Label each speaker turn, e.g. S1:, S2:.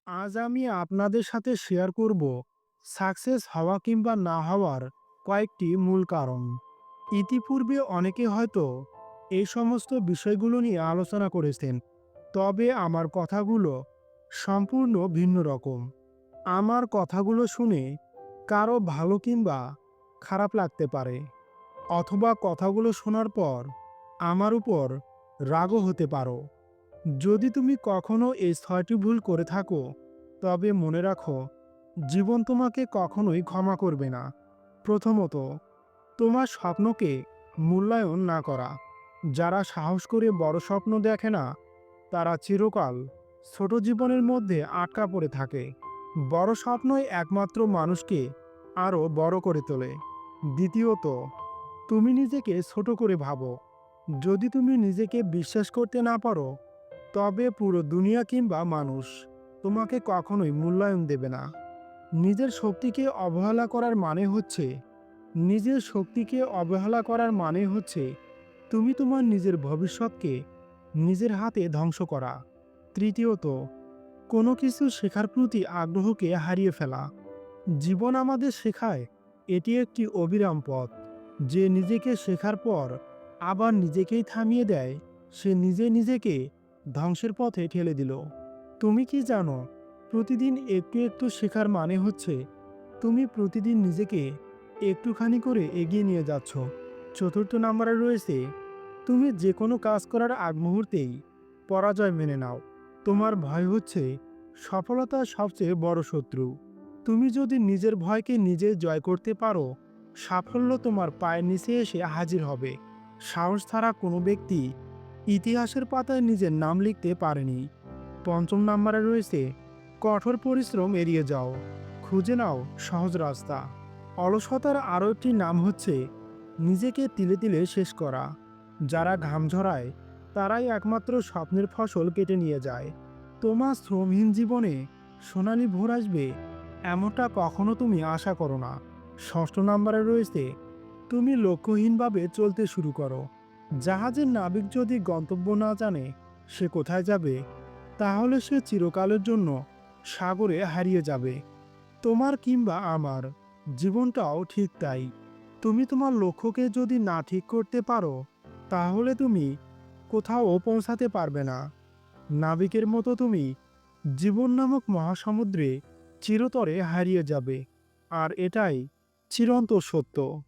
S1: আজ আমি আপনাদের সাথে শেয়ার করব সাকসেস হওয়া কিংবা না হওয়ার কয়েকটি মূল কারণ। ইতিপূর্বে অনেকে হয়তো এই সমস্ত বিষয়গুলো নিয়ে আলোচনা করেছেন, তবে আমার কথাগুলো সম্পূর্ণ ভিন্ন রকম। আমার কথাগুলো শুনে কারো ভালো কিংবা খারাপ লাগতে পারে, অথবা কথাগুলো শোনার পর আমার উপর রাগও হতে পারো। যদি তুমি কখনো এই ৬টি ভুল করে থাকো, তবে মনে রাখো, জীবন তোমাকে কখনোই ক্ষমা করবে না। প্রথমত, তোমার স্বপ্নকে মূল্যায়ন না করা। যারা সাহস করে বড় স্বপ্ন দেখে না, তারা চিরকাল ছোট জীবনের মধ্যে আটকা পড়ে থাকে। বড় স্বপ্নই একমাত্র মানুষকে আরও বড় করে তোলে। দ্বিতীয়ত, তুমি নিজেকে ছোট করে ভাবো। যদি তুমি নিজেকে বিশ্বাস করতে না পারো, তবে পুরো দুনিয়া কিংবা মানুষ তোমাকে কখনোই মূল্যায়ন দেবে না। নিজের শক্তিকে অবহেলা করার মানে হচ্ছে নিজের শক্তিকে অবহেলা করার মানে হচ্ছে তুমি তোমার নিজের ভবিষ্যৎকে নিজের হাতে ধ্বংস করা। তৃতীয়ত, কোনো কিছু শেখার প্রতি আগ্রহকে হারিয়ে ফেলা। জীবন আমাদের শেখায় এটি একটি অবিরাম পথ। যে নিজেকে শেখার পর আবার নিজেকেই থামিয়ে দেয়, সে নিজে নিজেকে ধ্বংসের পথে ঠেলে দিল। তুমি কি জানো, প্রতিদিন একটু একটু শেখার মানে হচ্ছে তুমি প্রতিদিন নিজেকে একটুখানি করে এগিয়ে নিয়ে যাচ্ছ। চতুর্থ নম্বরে রয়েছে, তুমি যে কোনো কাজ করার আগ মুহূর্তেই পরাজয় মেনে নাও। তোমার ভয় হচ্ছে সফলতার সবচেয়ে বড় শত্রু। তুমি যদি নিজের ভয়কে নিজে জয় করতে পারো, সাফল্য তোমার পায়ের নিচে এসে হাজির হবে। সাহস ছাড়া কোনো ব্যক্তি ইতিহাসের পাতায় নিজের নাম লিখতে পারেনি। পঞ্চম নম্বরে রয়েছে, কঠোর পরিশ্রম এড়িয়ে যাও, খুঁজে নাও সহজ রাস্তা। অলসতার আরও একটি নাম হচ্ছে নিজেকে তিলে তিলে শেষ করা। যারা ঘাম ঝরায় তারাই একমাত্র স্বপ্নের ফসল কেটে নিয়ে যায়। তোমার শ্রমহীন জীবনে সোনালি ভোর আসবে, এমনটা কখনো তুমি আশা করো না। ষষ্ঠ নম্বরে রয়েছে, তুমি লক্ষ্যহীনভাবে চলতে শুরু করো। জাহাজের নাবিক যদি গন্তব্য না জানে সে কোথায় যাবে, তাহলে সে চিরকালের জন্য সাগরে হারিয়ে যাবে। তোমার কিংবা আমার জীবনটাও ঠিক তাই। তুমি তোমার লক্ষ্যকে যদি না ঠিক করতে পারো, তাহলে তুমি কোথাও পৌঁছাতে পারবে না। নাবিকের মতো তুমি জীবন নামক মহাসমুদ্রে চিরতরে হারিয়ে যাবে। আর এটাই চিরন্তন সত্য।